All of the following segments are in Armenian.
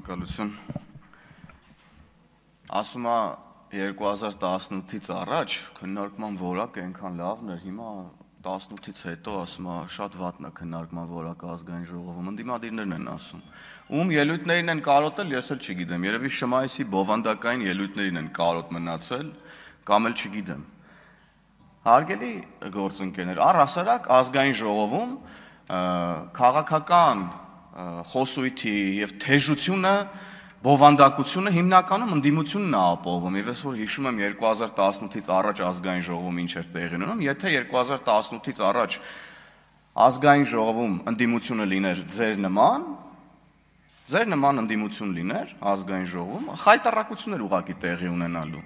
Շնորհակալություն։ Ասում է 2018-ից առաջ քննարկման որակը այնքան լավն էր, հիմա 18-ից հետո ասում է շատ վատն է քննարկման որակը ազգային ժողովում, ընդդիմադիրներն են ասում։ Ում ելույթներին են կարոտել, ես էլ չգիտեմ, երևի Շմայիսի բովանդակային ելույթներին են կարոտ մնացել, կամ էլ չգիտեմ։ Հարգելի գործընկերներ, առհասարակ ազգային ժողովում քաղաքական խոսույթի եւ թեժությունը, բովանդակությունը հիմնականում ընդդիմությունն է ապահովում։ Եվ ես որ հիշում եմ 2018-ից առաջ ազգային ժողովում ինչ էր տեղի ունենում, եթե 2018-ից առաջ ազգային ժողովում ընդդիմությունը լիներ ձեր նման ընդդիմություն լիներ ազգային ժողովում, խայտառակություններ ուղղակի տեղի ունենալու։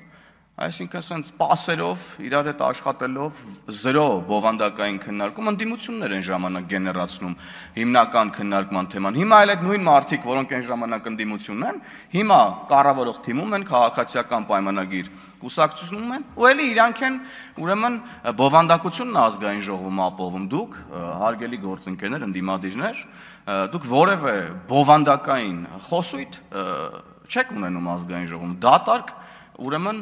Այսինքն ասենց պասերով, իրար հետ աշխատելով, զրո բովանդակային քննարկում, ընդդիմություններ են ժամանակ գեներացնում հիմնական քննարկման թեման։ Հիմա էլ այդ նույն մարդիկ, որոնք այն ժամանակ ընդդիմությունն են, հիմա կառավարող թիմում են, քաղաքացիական պայմանագիր կուսակցությունում են, ու էլի իրանք են ուրեմն բովանդակությունն ազգային ժողովում ապահովում։ Դուք, հարգելի գործընկերներ, ընդդիմադիրներ, դուք որևէ բովանդակային խոսույթ չեք ունենում ազգային ժողովում, դատարկ ուրեմն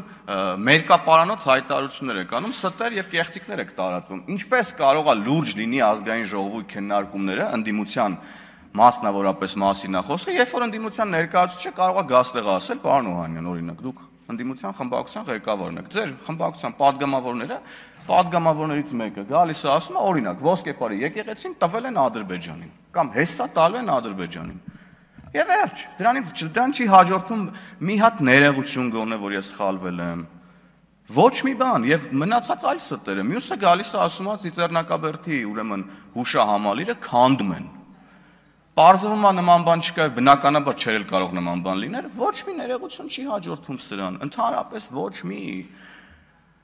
մերկապարանոց հայտարարություններ եք անում, ստեր եւ կեղծիքներ եք տարածում։ Ինչպես կարող է լուրջ լինի ազգային ժողովի քննարկումները ընդդիմության մասնավորապես մասին է խոսքը, երբ որ ընդդիմության ներկայացուցիչը կարող է գաստեղ ասել, պարոն Օհանյան, օրինակ, դուք ընդդիմության խմբակցության ղեկավարն եք, ձեր խմբակցության падգամավորներից մեկը գալիս է ասում, օրինակ, ոսկեպարի եկեղեցին տվել են Ադրբեջանին կամ հեսա տալու են Ադրբեջանին։ Եվ վերջ, դրան չի հաջորդում մի հատ ներողություն գոնե, որ ես սխալվել եմ, ոչ մի բան, եւ մնացած այլ ստերը, մյուսը գալիս է ասում է Ծիծեռնակաբերդի ուրեմն հուշահամալիրը քանդում են։ Պարզվում է նման բան չկա, բնականաբար չէր կարող նման բան լինել, ոչ մի ներողություն չի հաջորդում սրան, ընդհանրապես ոչ մի։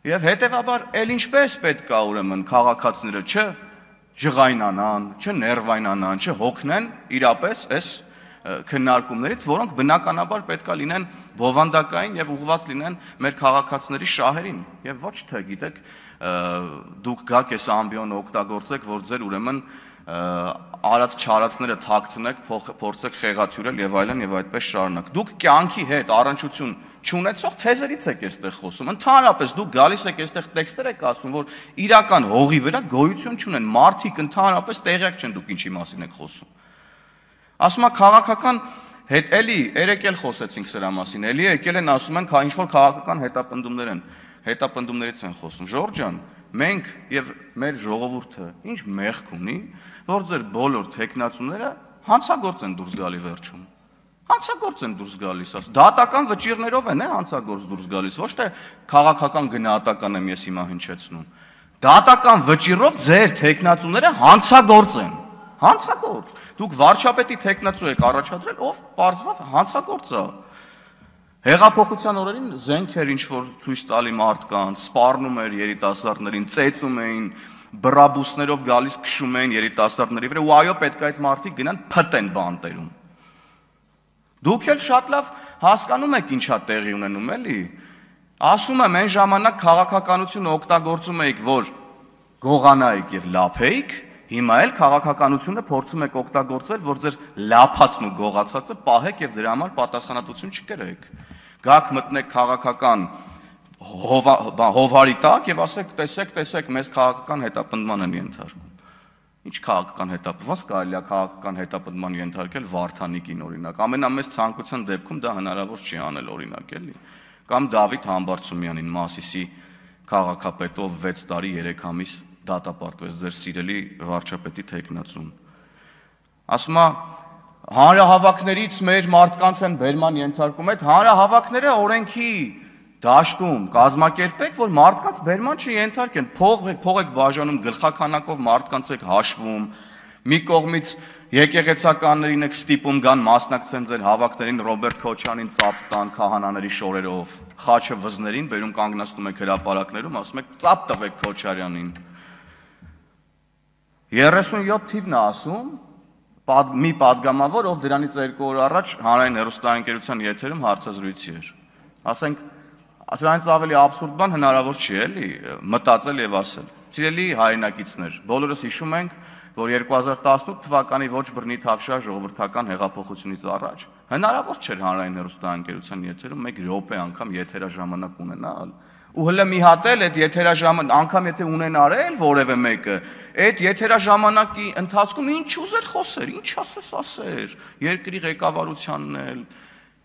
Եվ հետեւաբար էլ ինչպես պետք է ուրեմն քաղաքացիները չժղայնանան, չներվայնանան, չհոգնեն իրապես այս քննարկումներից, որոնք բնականաբար պետք է լինեն բովանդակային եւ ուղղված լինեն մեր քաղաքացիների շահերին եւ ոչ թե գիտեք դուք գաք այս ամբիոնը օգտագործեք, որ ձեր ուրեմն արած չարածները թաքցնեք, փորձեք խեղաթյուրել եւ այլն եւ այդպես շարունակ։ Դուք կյանքի հետ առնչություն չունեցող թեզերից եք այստեղ խոսում։ Ընդհանրապես դուք գալիս եք այստեղ տեքստեր եք ասում, որ իրական հողի վրա գոյություն չունեն, մարդիկ ընդհանրապես տեղյակ չեն դուք ինչի մասին եք խոսում։ Ասում է քաղաքական հետ էլի երեք էլ խոսեցինք սրա մասին, էլի եկել են ասում են ինչ որ քաղաքական հետապնդումներից են խոսում։ Ժորժ ջան, մենք եւ մեր ժողովուրդը ինչ մեղք ունի, որ ձեր բոլոր տեխնացուները հանցագործ են դուրս գալի վերջում։ Հանցագործ են դուրս գալիս, դատական վճիրներով են հանցագործ դուրս գալիս, ոչ թե քաղաքական գնահատական եմ ես հիմա հնչեցնում։ Դատական վճիրով ձեր տեխնացուները հանցագործ են։ Հանցագործ։ Դուք վարչապետի տեխնացու եք առաջադրել, ով պարզվավ հանցագործ է։ Հեղափոխության օրերին զենքեր ինչ որ ցույց տալի մարդկանց, սպառնում էր երիտասարդներին, ծեծում էին, բրաբուսներով գալիս քշում էին երիտասարդների վրա, ու այո, պետք է այդ մարդիկ գնան փտեն բանտերում։ Դուք էլ շատ լավ հասկանում եք ինչա տեղի ունենում, էլի։ Ասում եմ, այն ժամանակ քաղաքականությունը օգտագործում էիք, որ գողանայիք եւ լափեիք, հիմա էլ քաղաքականությունը փորձում եք օգտագործել, որ ձեր լափածն ու գողացածը պահեք եւ դրա համար պատասխանատվություն չկրեք։ Գաք մտնեք քաղաքական հովարի տակ եւ ասեք, տեսեք, մեզ քաղաքական հետապնդման են ենթարկում։ Ինչ քաղաքական հետապնդում, ոնց կարելի է քաղաքական հետապնդման ենթարկել Վարդանիկին օրինակ։ Ամենամեծ ցանկության դեպքում դա հնարավոր չի անել օրինակ էլի։ Կամ Դավիթ Համբարձումյանին Մասիսի քաղաքապետով 6 տարի 3 ամիս դատապարտվեց ձեր սիրելի վարչապետի տեխնացուն։ Ասում է հանրահավաքներից մեր մարդկանց են բերման ենթարկում, այդ հանրահավաքները օրենքի դաշտում կազմակերպեք, որ մարդկանց բերման չենթարկեն, փող եք բաժանում, գլխաքանակով մարդկանց եք հաշվում, մի կողմից եկեղեցականներին եք ստիպում գան մասնակցեն ձեր հավաքներին Ռոբերտ Քոչարյանին ծափ տան քահանաների շորերով, խաչը վզներին բերում կանգնացնում եք հրապարակներում, ասում եք ծափ տվեք Քոչարյանին։ 37 թիվն է ասում, մի падգամավոր, ով դրանից 2 օր առաջ հանրային հեռուստաընկերության եթերում հարցազրույցի էր։ Ասենք, սրանից ավելի աբսուրդ բան հնարավոր չի էլի մտածել եւ ասել։ Սիրելի հայրենակիցներ, բոլորս հիշում ենք, որ 2018 թվականի ոչ բռնի թավշյա ժողովրդական հեղափոխությունից առաջ հնարավոր չէր հանրային հեռուստաընկերության եթերում 1 րոպե անգամ եթերաժամանակ ունենալ։ Ու հələ մի հատ էլ այդ եթերաժամանակ անգամ եթե ունենար էլ որևէ մեկը, այդ եթերաժամանակի ընթացքում ինչ ուզեր խոսեր, ինչ ասեր, երկրի ղեկավարությանն էլ,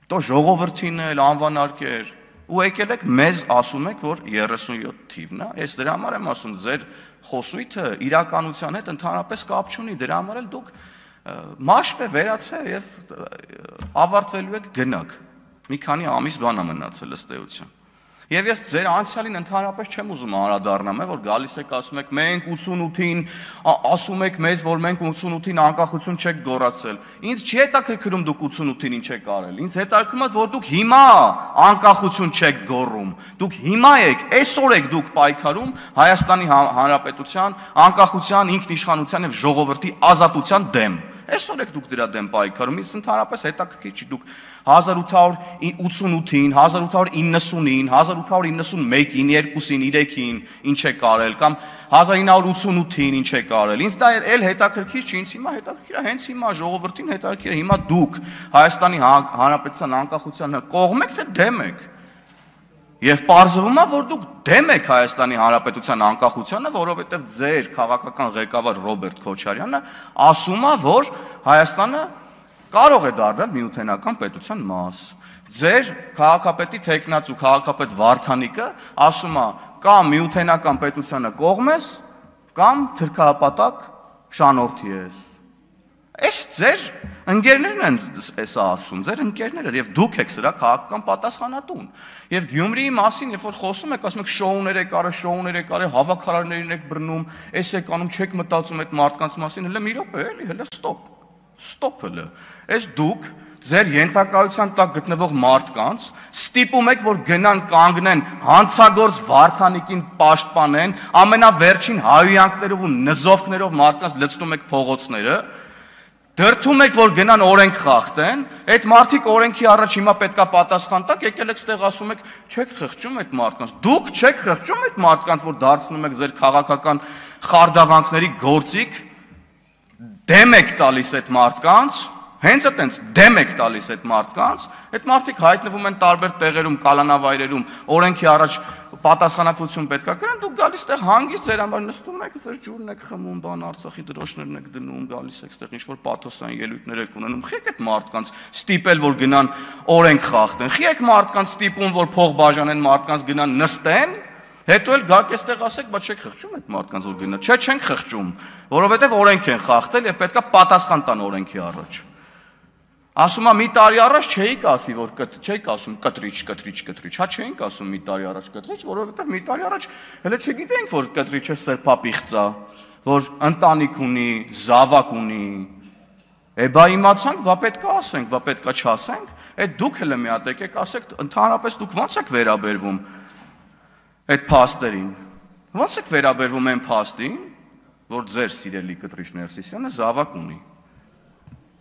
տո ժողովրդին էլ անվանարկեր։ Ու եկել եք մեզ ասում եք, որ 37 թիվն է, ես դրա համար եմ ասում, ձեր խոսույթը իրականության հետ ընդհանրապես կապ չունի, դրա համար էլ դուք մաշվ է վերացե եւ ավարտվելու եք գնաք։ Մի քանի ամիս բան է մնացել ըստ էության։ Եվ ես ձեր անցյալին ընդհանրապես չեմ ուզում անդրադառնամ, որ գալիս եք ասում եք մենք 88-ին, ասում եք մեզ, որ մենք 88-ին անկախություն չեք գոռացել։ Ինձ չի հետաքրքրում դուք 88-ին ինչ եք արել։ Ինձ հետաքրքրում է, որ դուք հիմա անկախություն չեք գոռում։ Դուք հիմա եք, այսօր եք դուք պայքարում Հայաստանի Հանրապետության անկախության, ինքնիշխանության եւ ժողովրդի ազատության դեմ։ Այսօր եք դուք դրա դեմ պայքարում, ինձ ընդհանրապես հետաքրքիր չի դուք 1888-ին, 1890-ին, 1891-ին, 2-ին, 3-ին ինչ եք արել կամ 1988-ին ինչ եք արել։ Ինձ դա էլ հետաքրքիր չի, ինձ հիմա հետաքրքիր է, հենց հիմա ժողովրդին հետաքրքիր է, հիմա դուք Հայաստանի Հանրապետության անկախությանը կողմ եք թե դեմ եք։ Եվ պարզվում է, որ դուք դեմ եք Հայաստանի Հանրապետության անկախությանը, որովհետև ձեր քաղաքական ղեկավար Ռոբերտ Քոչարյանը ասում է, որ Հայաստանը կարող է դառնալ միութենական պետության մաս։ Ձեր քաղաքապետի թեկնածու քաղաքապետ Վարդանիկը ասում է, կամ միութենական պետությանը կողմ ես, կամ թրքահապատակ շանորդի ես։ Այս ձեր ընկերներն են էսա ասում, ձեր ընկերները, եւ դուք եք սրա քաղաքական պատասխանատուն։ Եվ Գյումրիի մասին, երբ որ խոսում եք, ասում եք շոուներ եք արել, հավաքարարներին եք բռնում, էս եք անում, չեք մտածում այդ մարդկանց մասին, հələ մի րոպե, էլի, հələ ստոպ հələ։ Այս դուք ձեր ենթակայության տակ գտնվող մարդկանց ստիպում եք, որ գնան կանգնեն հանցագործ Վարդանիկին պաշտպանեն, ամենավերջին հայհոյանքներով ու նզովքներով մարդկանց լցնում եք փողոցները, դրդում եք, որ գնան օրենք խախտեն, այդ մարդիկ օրենքի առաջ հիմա պետքա պատասխան տակ, եկել եք ստեղ ասում եք, չեք խղճում այդ մարդկանց, դուք չեք խղճում այդ մարդկանց, որ դարձնում եք ձեր քաղաքական խարդավանքների գործիք, դեմ եք տալիս այդ մարդկանց, հենց այդպես դեմ եք տալիս այդ մարդիկ հայտնվում են տարբեր տեղերում, կալանավայրերում, օրենքի առաջ պատասխանատվություն պետքա կրեն, դուք գալիս տեղ հանգիստ ձեր համար նստում եք, ձեր ջուրն եք խմում, բան Արցախի դրոշներն եք դնում, գալիս եք ստեղ ինչ-որ պաթոսային ելույթներ եք ունենում, խիեք այդ մարդկանց ստիպել, որ գնան օրենք խախտեն, խիեք մարդկանց ստիպում, որ փող բաժանեն, մարդկանց գնան նստեն, հետո էլ գաք այստեղ ասեք, բա չեք խղճում այդ մարդկանց, որ գնա, չենք խղճում, որովհետև օրենք են խախտել եւ պետքա պատասխան տան օրենքի առաջ։ Ասում է մի տարի առաջ չէիք ասի, որ չէիք ասում կտրիչ, հա չէինք ասում մի տարի առաջ կտրիչ, որովհետև մի տարի առաջ հələ չգիտենք, որ կտրիչը սրբապիղծ է, որ ընտանիք ունի, զավակ ունի։ Բա իմացանք, բա պետքա ասենք, բա պետքա չասենք, այդ դուք հələ մի հատ եկեք ասեք, ընդհանրապես դուք ո՞նց եք վերաբերվում այդ փաստերին։ Ո՞նց եք վերաբերվում այն փաստին, որ ձեր սիրելի կտրիչ Ներսիսյանը զավակ ունի։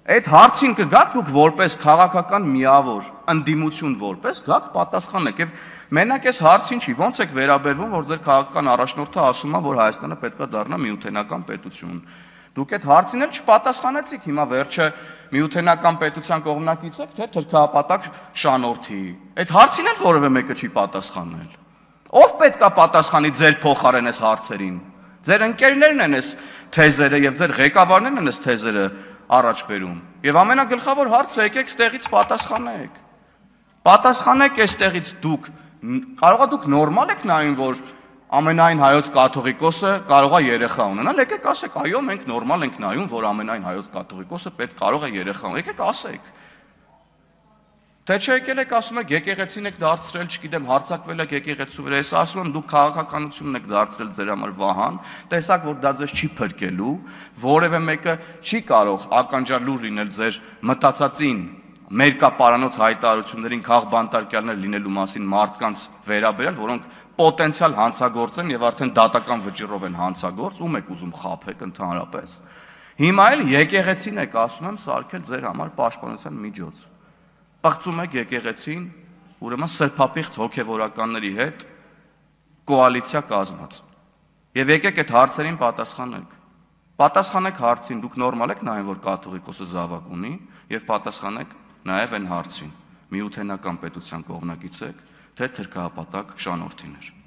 Այդ հարցին կգաք դուք որպես քաղաքական միավոր, ընդդիմություն որպես, գաք պատասխանեք եւ մենակ այս հարցին չի, ո՞նց եք վերաբերվում, որ ձեր քաղաքական առաջնորդը ասում է, որ Հայաստանը պետքա դառնա միութենական պետություն։ Դուք այդ հարցին էլ չպատասխանեցիք, հիմա վերջը միութենական պետության կողմնակից եք, թե թրքահապատակ շանորդի։ Այդ հարցին էլ որևէ մեկը չի պատասխանել։ Ով պետքա պատասխանի ձեր փոխարեն այս հարցերին։ Ձեր ընկերներն են այս թեզերը եւ ձեր ղեկավարներն են այս թեզերը առաջ բերում։ Եվ ամենագլխավոր հարցը եկեք ստեղից պատասխանեք։ Պատասխանեք այստեղից դուք, կարողա դուք նորմալ եք նայում, որ ամենայն հայոց կաթողիկոսը կարողա երեխա ունենալ, եկեք ասեք, այո, մենք նորմալ ենք նայում, որ ամենայն հայոց կաթողիկոսը պետք կարող է երեխա ունենալ, եկեք ասեք։ Թե չէ եկել եք ասում եք եկեղեցին եք դարձրել, չգիտեմ, հարձակվել եք եկեղեցու վրա, ես ասում եմ դուք քաղաքականությունն եք դարձրել ձեր համար վահան, տեսակ որ դա ձեզ չի փրկելու, որևէ մեկը չի կարող ականջալուր լինել ձեր մտածածին, մերկապարանոց հայտարարություններին քաղբանտարկյալներ լինելու մասին մարդկանց վերաբերյալ, որոնք պոտենցիալ հանցագործ են եւ արդեն դատական վճռով են հանցագործ, ում եք ուզում խաբեք ընդհանրապես։ Հիմա էլ եկեղեցին եք ասում եմ սարքել ձեր համար պաշտպանության միջոց։ Պղծում եք եկեղեցին, ուրեմն սրբապիղծ հոգևորականների հետ կոալիցիա կազմած։ Եվ եկեք այդ հարցերին պատասխանեք։ Պատասխանեք հարցին, դուք նորմալ եք նայում, որ կաթողիկոսը զավակ ունի, եւ պատասխանեք նաեւ այն հարցին՝ միութենական պետության կողմնակից եք, թե թրքահապատակ շանորդիներ։